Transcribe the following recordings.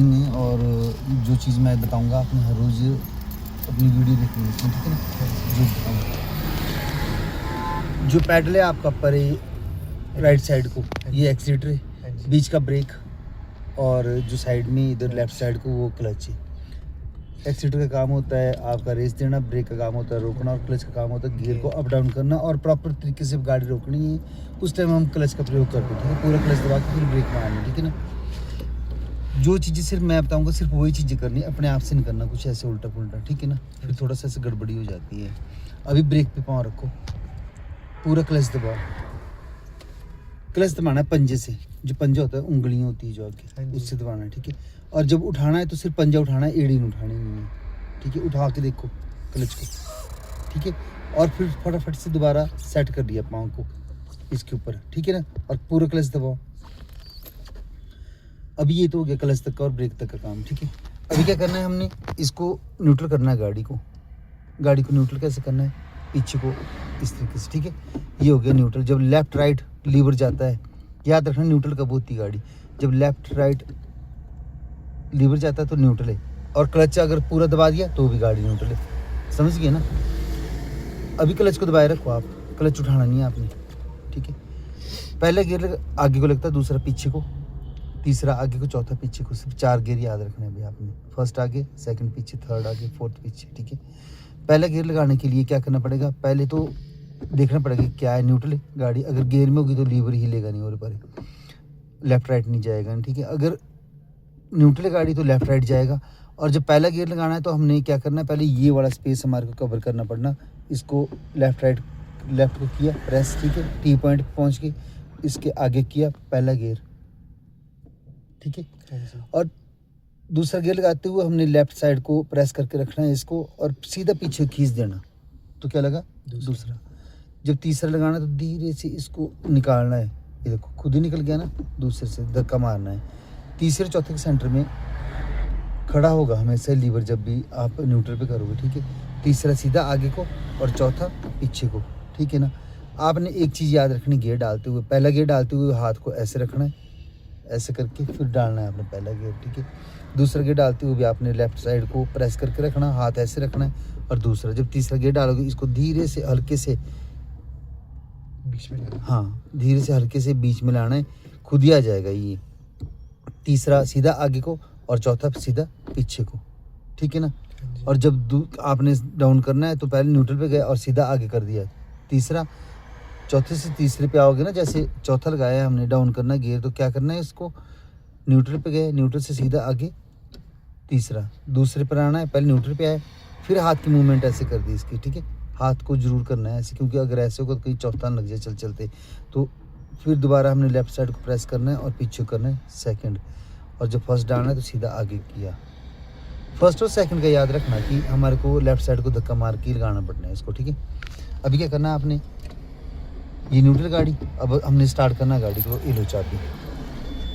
और जो चीज़ मैं बताऊंगा आपने हर रोज़ अपनी वीडियो देखनी है इसमें, ठीक है ना। जो बताऊंगा, जो पैडल है आपका पर राइट साइड को ये एक्सीटर है, बीच का ब्रेक, और जो साइड में इधर लेफ्ट साइड को वो क्लच है। एक्सीटर का काम होता है आपका रेस देना, ब्रेक का काम होता है रोकना, और क्लच का काम होता है गियर को अप डाउन करना, और प्रॉपर तरीके से गाड़ी रोकनी है उस टाइम हम क्लच का प्रयोग करते हैं, ठीक है। पूरा क्लच दबा के फिर ब्रेक मारना, ठीक है ना। जो चीज़ें सिर्फ मैं बताऊंगा सिर्फ वही चीज़ें करनी, अपने आप से नहीं करना कुछ ऐसे उल्टा पुल्टा, ठीक है ना। फिर थोड़ा सा ऐसे गड़बड़ी हो जाती है। अभी ब्रेक पे पाँव रखो, पूरा क्लच दबाओ। क्लच दबाना है पंजे से, जो पंजा होता है उंगलियां होती है जो आगे, उससे दबाना है, ठीक है। और जब उठाना है तो सिर्फ पंजा उठाना है, एड़ी नहीं उठानी नहीं है, ठीक है। उठा के देखो क्लच को, ठीक है। और फिर फटाफट से दोबारा सेट कर दिया पाँव को इसके ऊपर, ठीक है ना। और पूरा क्लच दबाओ। अभी ये तो हो गया क्लच तक का और ब्रेक तक का काम, ठीक है। अभी क्या करना है, हमने इसको न्यूट्रल करना है गाड़ी को न्यूट्रल कैसे करना है, पीछे को इस तरीके से, ठीक है। ये हो गया न्यूट्रल। जब लेफ्ट राइट लीवर जाता है, याद रखना न्यूट्रल कब होती है गाड़ी, जब लेफ्ट राइट लीवर जाता है तो न्यूट्रल है, और क्लच अगर पूरा दबा दिया तो भी गाड़ी न्यूट्रल है, समझ गए ना। अभी क्लच को दबाए रखो आप, क्लच उठाना नहीं है आपने, ठीक है। पहला गियर आगे को लगता है, दूसरा पीछे को, तीसरा आगे को, चौथा पीछे को। सिर्फ 4 गियर याद रखने हैं अभी आपने, फर्स्ट आगे, सेकंड पीछे, थर्ड आगे, फोर्थ पीछे, ठीक है। पहला गियर लगाने के लिए क्या करना पड़ेगा, पहले तो देखना पड़ेगा क्या है, न्यूट्रल है गाड़ी। अगर गियर में होगी तो लीवर हिलेगा नहीं और पर लेफ्ट राइट नहीं जाएगा, ठीक है। अगर न्यूट्रल है गाड़ी तो लेफ्ट राइट जाएगा। और जब पहला गियर लगाना है तो हमने क्या करना है, पहले ये वाला स्पेस हमारे को कवर करना पड़ना, इसको लेफ्ट राइट, लेफ्ट को किया प्रेस, ठीक है। टी पॉइंट पर पहुँच के इसके आगे किया पहला गियर, ठीक है। और दूसरा गियर लगाते हुए हमने लेफ्ट साइड को प्रेस करके रखना है इसको, और सीधा पीछे खींच देना, तो क्या लगा दूसरा। जब तीसरा लगाना है तो धीरे से इसको निकालना है, ये देखो खुद ही निकल गया ना, दूसरे से धक्का मारना है। तीसरे चौथे के सेंटर में खड़ा होगा हमेशा लीवर जब भी आप न्यूट्रल पे करोगे, ठीक है। तीसरा सीधा आगे को और चौथा पीछे को, ठीक है ना। आपने एक चीज़ याद रखनी, गियर डालते हुए, पहला गियर डालते हुए हाथ को ऐसे रखना है, ऐसे करके फिर डालना है आपने पहला गियर, ठीक है। दूसरा गियर डालते हुए भी आपने लेफ्ट साइड को प्रेस करके रखना, हाथ ऐसे रखना है, और दूसरा जब तीसरा गियर डालोगे इसको धीरे से हल्के से बीच में, हाँ धीरे से हल्के से बीच में लाना है, खुद ही आ जाएगा ये। तीसरा सीधा आगे को और चौथा सीधा पीछे को, ठीक है ना। और जब आपने डाउन करना है तो पहले न्यूट्रल पे गए और सीधा आगे कर दिया, तीसरा चौथे से तीसरे पे आओगे ना, जैसे चौथा लगाया हमने डाउन करना गियर, तो क्या करना है, इसको न्यूट्रल पे गए, न्यूट्रल से सीधा आगे तीसरा, दूसरे पर आना है, पहले न्यूट्रल पे आए, फिर हाथ की मूवमेंट ऐसे कर दी इसकी, ठीक है। हाथ को जरूर करना है ऐसे, क्योंकि अगर ऐसे होगा तो कहीं चौथा लग जाए चलते, तो फिर दोबारा हमने लेफ्ट साइड को प्रेस करना है और पीछे करना है सेकेंड, और जब फर्स्ट डालना है तो सीधा आगे किया। फर्स्ट और सेकंड का याद रखना कि हमारे को लेफ्ट साइड को धक्का मार के लगाना पड़ना है इसको, ठीक है। अभी क्या करना है आपने, ये न्यूट्रल गाड़ी, अब हमने स्टार्ट करना गाड़ी को, ये लो चाबी।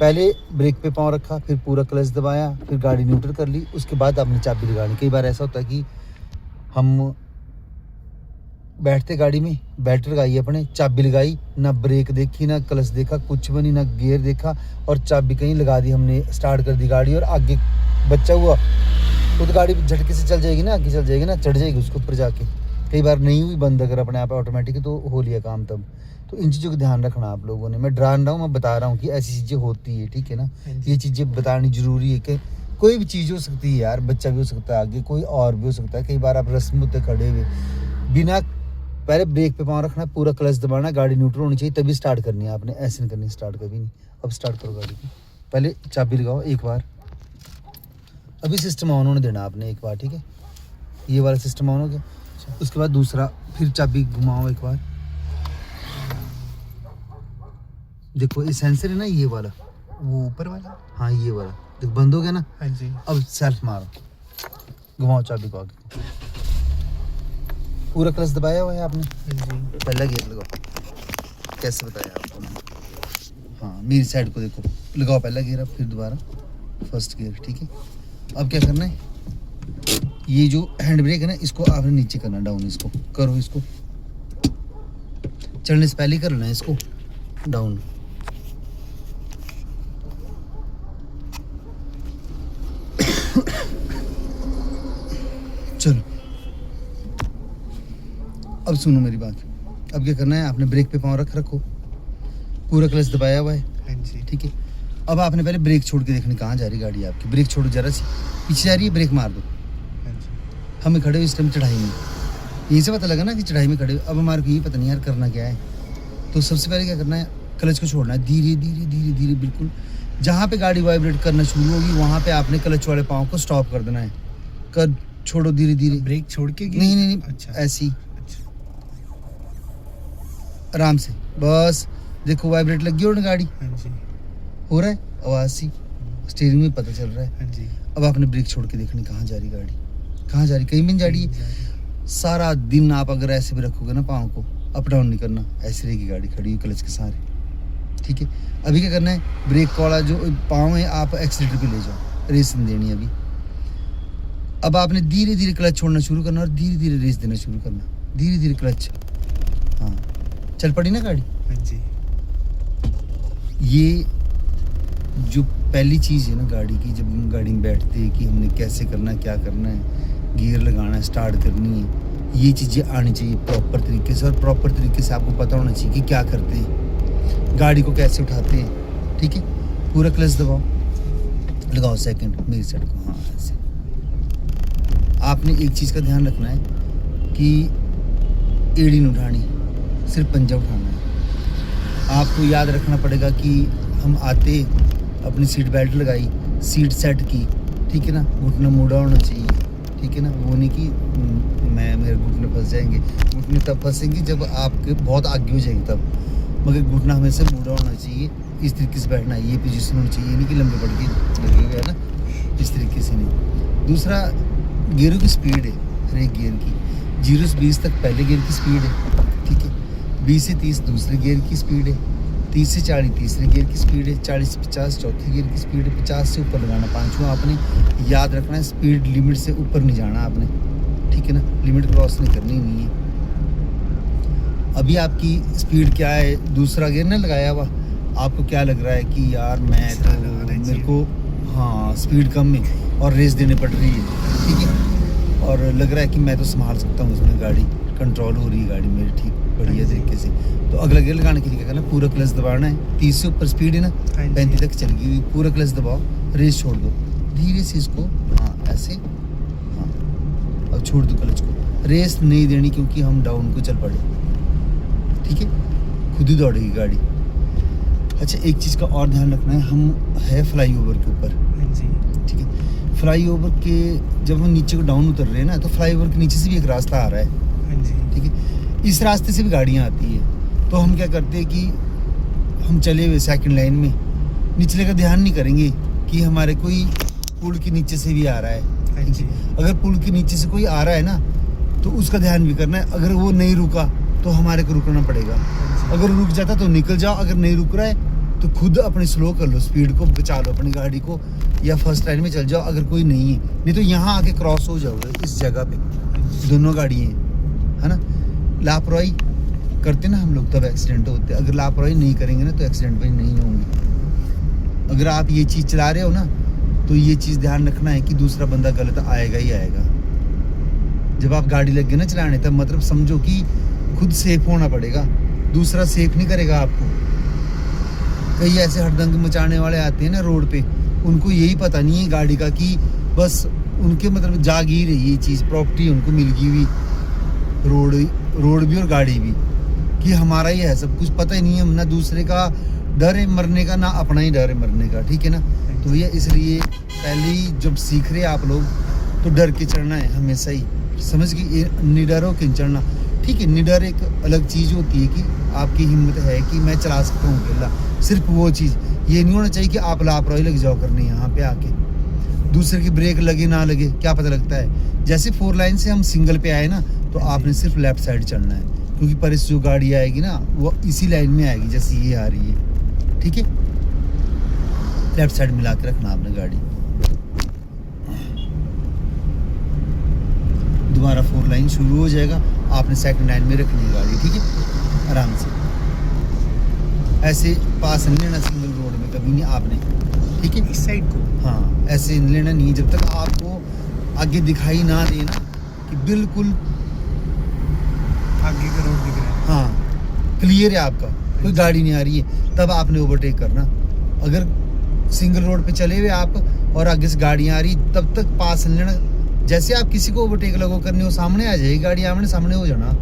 पहले ब्रेक पे पाँव रखा, फिर पूरा क्लच दबाया, फिर गाड़ी न्यूट्रल कर ली, उसके बाद आपने चाबी लगानी। कई बार ऐसा होता है कि हम बैठते गाड़ी में, बैटरी लगाई अपने, चाबी लगाई, ना ब्रेक देखी, ना क्लच देखा, कुछ भी नहीं, ना गियर देखा, और चाबी कहीं लगा दी हमने, स्टार्ट कर दी गाड़ी, और आगे बच्चा हुआ तो गाड़ी झटके से चल जाएगी ना, आगे चल जाएगी ना, चढ़ जाएगी उसके ऊपर जाके। कई बार नहीं हुई बंद अगर अपने आप ऑटोमेटिक, तो हो लिया काम तब। तो इन चीज़ों का ध्यान रखना आप लोगों ने, मैं डरा रहा हूँ, मैं बता रहा हूँ कि ऐसी चीज़ें होती है, ठीक है ना। ये चीज़ें बतानी ज़रूरी है कि कोई भी चीज़ हो सकती है यार, बच्चा भी हो सकता है आगे, कोई और भी हो सकता है। कई बार आप रस्म होते खड़े हुए बिना, पहले ब्रेक पे पाँव रखना, पूरा क्लच दबाना, गाड़ी न्यूट्रल होनी चाहिए तभी स्टार्ट करनी है आपने, ऐसे नहीं करनी स्टार्ट कभी नहीं। अब स्टार्ट करो गाड़ी की, पहले चाबी लगाओ एक बार, अभी सिस्टम ऑन होने देना आपने एक बार, ठीक है। ये वाला सिस्टम ऑन हो गया, उसके बाद दूसरा, फिर चाबी घुमाओ एक बार, देखो ये सेंसर है ना, ये वाला, वो ऊपर वाला, हाँ ये वाला देखो बंद हो गया ना। हाँ जी। अब सेल्फ मारो, घुमाओ चाबी को आगे, पूरा क्लच दबाया हुआ है आपने, पहला गियर लगाओ, कैसे बताया आपको मैंने, हाँ मेरी साइड को देखो, लगाओ पहला गियर, अब फिर दोबारा फर्स्ट गियर, ठीक है। अब क्या करना है, ये जो हैंड ब्रेक है ना, इसको आपने नीचे करना, डाउन, इसको करो, इसको चलने से पहले करना है इसको डाउन, चलो अब सुनो मेरी बात। अब क्या करना है, आपने ब्रेक पे पाँव रखो, पूरा क्लच दबाया हुआ है। हाँ जी। ठीक है, अब आपने पहले ब्रेक छोड़ के देखनी कहाँ जा रही गाड़ी आपकी। ब्रेक छोड़ो जरा सी, पीछे जा रही है, ब्रेक मार दो। हाँ जी। हमें खड़े हो इस टाइम चढ़ाई में, यहीं से पता लगा ना कि चढ़ाई में खड़े हो। अब हमारे को ये पता नहीं यार करना क्या है। तो सबसे पहले क्या करना है, क्लच को छोड़ना है धीरे धीरे धीरे धीरे, बिल्कुल जहाँ पे गाड़ी वाइब्रेट करना शुरू होगी वहाँ पे आपने क्लच वाले पाँव को स्टॉप कर देना है। कर छोड़ो धीरे धीरे। ब्रेक छोड़ के नहीं नहीं नहीं, अच्छा ऐसी अच्छा। आराम से, बस देखो वाइब्रेट लगी हो ना गाड़ी, हाँ जी। हो रहा है आवाज़ सी, स्टीयरिंग में पता चल रहा है। हाँ जी। अब आपने ब्रेक छोड़ के देखनी कहाँ जा रही गाड़ी, कहाँ जा रही, कहीं भी नहीं जा रही है। सारा दिन आप अगर ऐसे भी रखोगे ना पाँव को, अप डाउन नहीं करना, ऐसे रहेगी गाड़ी खड़ी हुई क्लच के सहारे। ठीक है, अभी क्या करना है, ब्रेक वाला जो पाँव है आप एक्सीलेटर पे ले जाओ, रेस नहीं देनी अभी। अब आपने धीरे धीरे क्लच छोड़ना शुरू करना और धीरे धीरे रेस देना शुरू करना, धीरे धीरे क्लच। हाँ, चल पड़ी ना गाड़ी। हाँ जी। ये जो पहली चीज़ है ना गाड़ी की, जब हम गाड़ी में बैठते हैं कि हमने कैसे करना है, क्या करना है, गियर लगाना है, स्टार्ट करनी है, ये चीज़ें आनी चाहिए प्रॉपर तरीके से। और प्रॉपर तरीके से आपको पता होना चाहिए कि क्या करते हैं, गाड़ी को कैसे उठाते हैं। ठीक है, पूरा क्लच दबाओ, लगाओ सेकंड मेरी साइड को। हाँ ऐसे। आपने एक चीज़ का ध्यान रखना है कि एड़ी नहीं उठानी, सिर्फ पंजा उठाना है। आपको याद रखना पड़ेगा कि हम आते अपनी सीट बेल्ट लगाई, सीट सेट की, ठीक है ना, घुटना मुड़ा होना चाहिए। ठीक है ना, वो नहीं कि मेरे घुटने फंस जाएंगे। घुटने तब फंसेंगे जब आपके बहुत आगे हो जाएंगे तब, मगर घुटना हमेशा मुड़ा होना चाहिए। इस तरीके से बैठना है, ये पोजीशन होनी चाहिए, नहीं कि लंबे पड़ के लगे हुए है ना, इस तरीके से नहीं। दूसरा, गियरों की स्पीड है हर एक गियर की, 0 से 20 तक पहले गियर की स्पीड है। ठीक है, 20 से 30 दूसरे गियर की स्पीड है, 30 से 40 तीसरे गियर की स्पीड है, 40 से 50 चौथे गियर की स्पीड है, 50 से ऊपर लगाना पाँचवा। आपने याद रखना है, स्पीड लिमिट से ऊपर नहीं जाना आपने। ठीक है ना, लिमिट क्रॉस नहीं करनी नहीं है। अभी आपकी स्पीड क्या है, दूसरा गियर ना लगाया हुआ, आपको क्या लग रहा है कि यार मैं तो मेरे को हाँ स्पीड कम है और रेस देने पड़ रही है। ठीक है, और लग रहा है कि मैं तो संभाल सकता हूँ इसमें, गाड़ी कंट्रोल हो रही है गाड़ी मेरी ठीक बढ़िया तरीके से। तो अगला गियर लगाने के लिए क्या करना, पूरा क्लच दबाना है। 30 से ऊपर स्पीड है ना, 35 तक चल गई हुई, पूरा क्लच दबाओ, रेस छोड़ दो धीरे से इसको। हाँ ऐसे, हाँ अब छोड़ दो क्लच को, रेस नहीं देनी क्योंकि हम डाउन को चल पड़े। ठीक है, खुद ही दौड़ेगी गाड़ी। अच्छा, एक चीज़ का और ध्यान रखना है, हम है फ्लाईओवर के ऊपर। ठीक है, फ्लाईओवर के जब हम नीचे को डाउन उतर रहे हैं ना, तो फ्लाईओवर के नीचे से भी एक रास्ता आ रहा है। ठीक है, इस रास्ते से भी गाड़ियाँ आती है। तो हम क्या करते हैं कि हम चले हुए सेकंड लाइन में, निचले का ध्यान नहीं करेंगे कि हमारे कोई पुल के नीचे से भी आ रहा है। अगर पुल के नीचे से कोई आ रहा है ना, तो उसका ध्यान भी करना है। अगर वो नहीं रुका तो हमारे को रुकना पड़ेगा। अगर रुक जाता तो निकल जाओ, अगर नहीं रुक रहा है तो खुद अपनी स्लो कर लो, स्पीड को बचा लो अपनी गाड़ी को, या फर्स्ट लाइन में चल जाओ अगर कोई नहीं है। नहीं तो यहाँ आके क्रॉस हो जाओगे इस जगह पे, दोनों गाड़ियाँ है ना। लापरवाही करते ना हम लोग तब एक्सीडेंट होते हैं। अगर लापरवाही नहीं करेंगे ना तो एक्सीडेंट भी नहीं होंगे। अगर आप ये चीज़ चला रहे हो ना, तो ये चीज़ ध्यान रखना है कि दूसरा बंदा गलत आएगा ही आएगा। जब आप गाड़ी लग गए ना चलाने, तब मतलब समझो कि खुद सेफ होना पड़ेगा, दूसरा सेफ नहीं करेगा आपको। कई ऐसे हड़दंग मचाने वाले आते हैं ना रोड पे, उनको यही पता नहीं है गाड़ी का कि बस उनके मतलब जागीर है ये चीज़, प्रॉपर्टी उनको मिल गई हुई, रोड भी और गाड़ी भी, कि हमारा ही है सब कुछ, पता ही नहीं है ना दूसरे का डर है मरने का, ना अपना ही डर है मरने का। ठीक है ना, तो भैया इसलिए पहले ही जब सीख रहे आप लोग तो डर के चढ़ना है हमेशा ही, समझ के निडर होकर चढ़ना। ठीक है, निडर एक अलग चीज़ होती है कि आपकी हिम्मत है कि मैं चला सकता हूँ अकेला, सिर्फ वो चीज़। ये नहीं होना चाहिए कि आप लापरवाही लग जाओ करने यहाँ पे आके, दूसरे की ब्रेक लगे ना लगे क्या पता लगता है। जैसे 4 लाइन से हम सिंगल पे आए ना, तो आपने सिर्फ लेफ्ट साइड चलना है, क्योंकि पर इस जो गाड़ी आएगी ना वो इसी लाइन में आएगी जैसे ये आ रही है। ठीक है, लेफ्ट साइड मिला के रखना आपने गाड़ी। दोबारा 4 लाइन शुरू हो जाएगा, आपने सेकंड लाइन में रखनी है गाड़ी। ठीक है, आराम से ऐसे पास नहीं लेना सिंगल रोड में कभी नहीं आपने। ठीक है, इस साइड को हाँ, ऐसे लेना नहीं है जब तक आपको आगे दिखाई ना देना कि बिल्कुल आगे का रोड दिख रहा है। हाँ क्लियर है आपका, कोई गाड़ी नहीं आ रही है, तब आपने ओवरटेक करना। अगर सिंगल रोड पे चले हुए आप और आगे से गाड़ियाँ आ रही, तब तक पास लेना। जैसे आप किसी को ओवरटेक लगो करने, वो सामने आ जाएगी गाड़ी, आमने सामने हो जाना।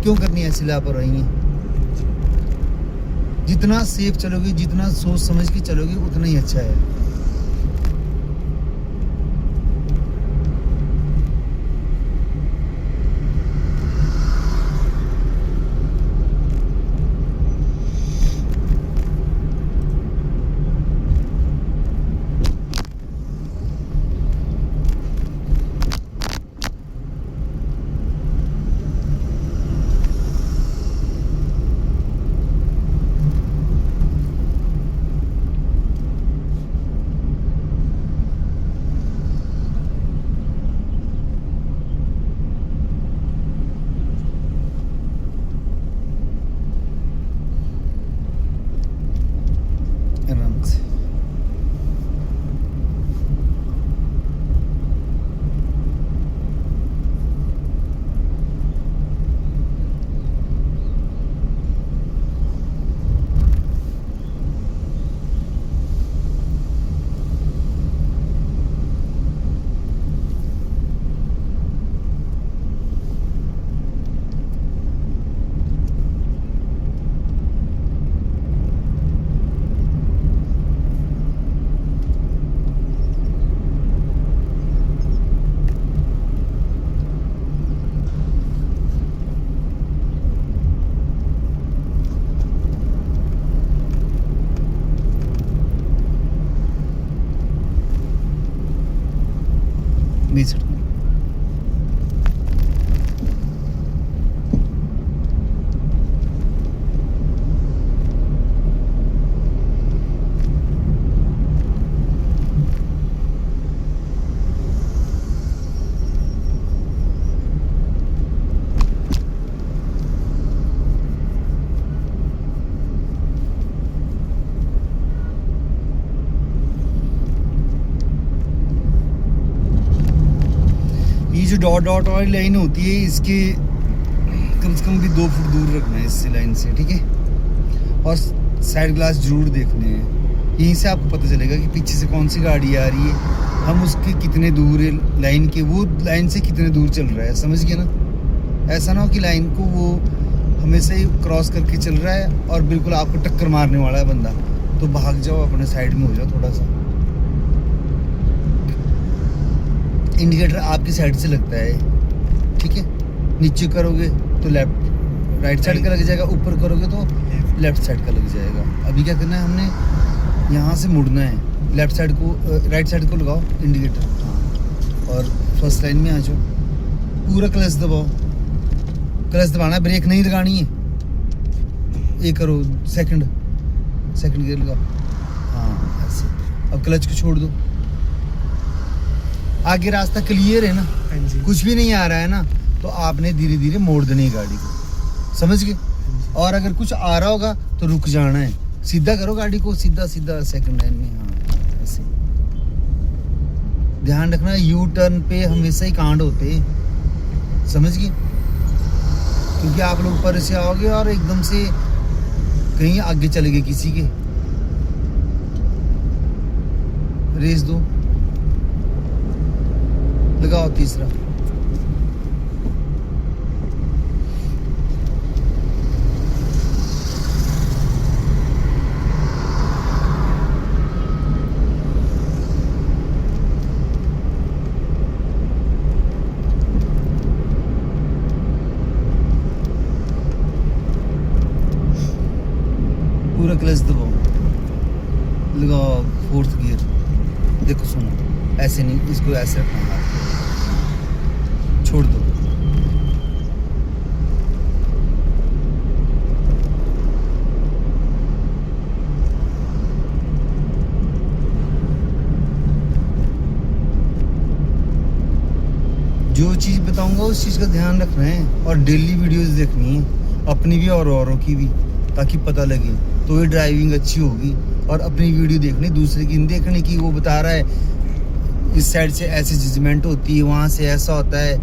क्यों करनी है ऐसी लापरवाही? जितना सेफ चलोगे, जितना सोच समझ के चलोगे, उतना ही अच्छा है। आराम से। बीच जो डॉट डॉट वाली लाइन होती है, इसके कम से कम भी 2 फुट दूर रखना है इससे, लाइन से, ठीक है। और साइड ग्लास जरूर देखने हैं, यहीं से आपको पता चलेगा कि पीछे से कौन सी गाड़ी आ रही है, हम उसके कितने दूर है लाइन के, वो लाइन से कितने दूर चल रहा है, समझ गए ना। ऐसा ना हो कि लाइन को वो हमेशा ही क्रॉस करके चल रहा है और बिल्कुल आपको टक्कर मारने वाला है बंदा, तो भाग जाओ, अपने साइड में हो जाओ थोड़ा सा। इंडिकेटर आपकी साइड से लगता है, ठीक है। नीचे करोगे तो लेफ्ट राइट साइड का लग जाएगा, ऊपर करोगे तो लेफ्ट साइड का लग जाएगा। अभी क्या करना है, हमने यहाँ से मुड़ना है, लेफ्ट साइड को राइट साइड को लगाओ इंडिकेटर, हाँ, और फर्स्ट लाइन में आ जाओ, पूरा क्लच दबाओ। क्लच दबाना है, ब्रेक नहीं लगानी है। ये करो, सेकंड गियर लगाओ, हाँ ऐसे। अब क्लच को छोड़ दो, आगे रास्ता क्लियर है ना, कुछ भी नहीं आ रहा है ना, तो आपने धीरे धीरे मोड़ देनी है गाड़ी को, समझ गए। और अगर कुछ आ रहा होगा तो रुक जाना है, सीधा करो गाड़ी को, सीधा सीधा सेकंड लाइन में, हाँ ऐसे। ध्यान रखना, यू टर्न पे हमेशा ही कांड होते हैं, समझ गए। क्योंकि आप लोग ऊपर से आओगे और एकदम से कहीं आगे चले गए किसी के, रेस दो, लगाओ तीसरा। पूरा क्लच दबाओ, लगाओ फोर्थ गियर। देखो सुनो, ऐसे नहीं, इसको ऐसे रखना, हाथ छोड़ दो। जो चीज़ बताऊंगा उस चीज़ का ध्यान रखना है, और डेली वीडियोस देखनी है, अपनी भी और औरों की भी, ताकि पता लगे, तो ये ड्राइविंग अच्छी होगी। और अपनी वीडियो देखनी, दूसरे की नहीं देखनी कि वो बता रहा है इस साइड से ऐसी जजमेंट होती है, वहाँ से ऐसा होता है।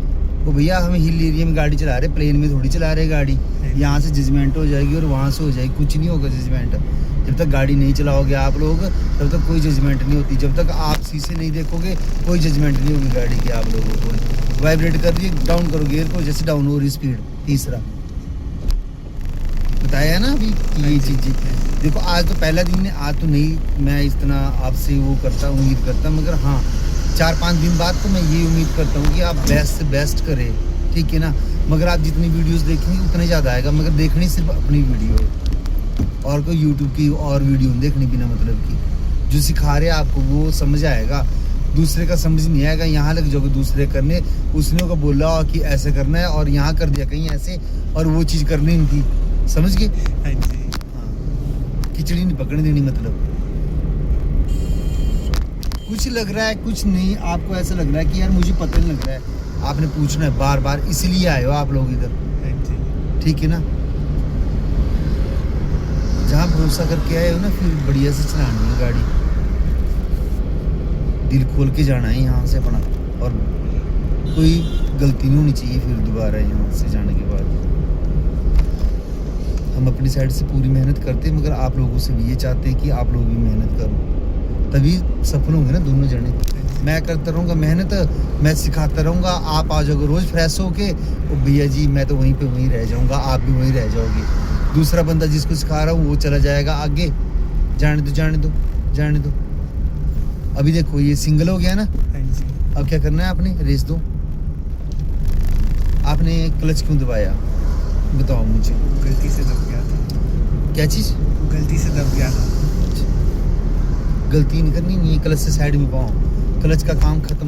वो भैया हम हिल एरिया में गाड़ी चला रहे, प्लेन में थोड़ी चला रहे गाड़ी। यहाँ से जजमेंट हो जाएगी और वहाँ से हो जाएगी, कुछ नहीं होगा जजमेंट। जब तक गाड़ी नहीं चलाओगे आप लोग तब तक कोई जजमेंट नहीं होती। जब तक आप शीशे नहीं देखोगे कोई जजमेंट नहीं होगी गाड़ी की आप लोगों को। वाइब्रेट कर रही है, डाउन करो गियर को, जैसे डाउन हो रही स्पीड। तीसरा बताया है ना अभी ये चीज़। देखो आज तो पहला दिन है, आज तो नहीं मैं इतना आपसे वो करता उम्मीद करता, मगर हाँ 4-5 दिन बाद तो मैं ये उम्मीद करता हूँ कि आप बेस्ट से बेस्ट करें, ठीक है ना। मगर आप जितनी वीडियोस देखेंगे उतना ज़्यादा आएगा, मगर देखनी सिर्फ अपनी वीडियो है और कोई यूट्यूब की और वीडियो नहीं देखनी बिना मतलब की। जो सिखा रहे आपको वो समझ आएगा, दूसरे का समझ नहीं आएगा। यहाँ लग जाओगे दूसरे करने, उसने को बोला कि ऐसे करना है और यहाँ कर दिया कहीं ऐसे, और वो चीज़ करनी नहीं थी, समझ गए। हाँ, खिचड़ी नहीं पकड़ने देनी मतलब। कुछ लग रहा है कुछ नहीं, आपको ऐसा लग रहा है कि यार मुझे पता नहीं लग रहा है, आपने पूछना है बार बार, इसलिए आए हो आप लोग इधर, ठीक है ना। जहाँ भरोसा करके आए हो ना, फिर बढ़िया से चलानी है गाड़ी, दिल खोल के जाना है यहाँ से अपना, और कोई गलती नहीं होनी चाहिए फिर दोबारा यहाँ से जाने के बाद। हम अपनी साइड से पूरी मेहनत करते हैं, मगर आप लोगों से भी ये चाहते हैं कि आप लोग भी मेहनत करो, तभी सफल होंगे ना दोनों जने। मैं करता रहूँगा मेहनत, मैं सिखाता रहूँगा, आप आ जाओगे रोज़ फ्रेश होके, ओ भैया जी मैं तो वहीं पे वहीं रह जाऊँगा, आप भी वहीं रह जाओगे। दूसरा बंदा जिसको सिखा रहा हूँ वो चला जाएगा आगे। जाने दो जाने दो जाने दो। अभी देखो ये सिंगल हो गया ना, अब क्या करना है आपने, रेस दो। आपने क्लच क्यों दबाया बताओ मुझे। गलती से दब गया था। क्या चीज़? गलती से दब गया था। गलती नहीं करनी, नहीं क्लच से साइड में पाओ, क्लच का काम खत्म।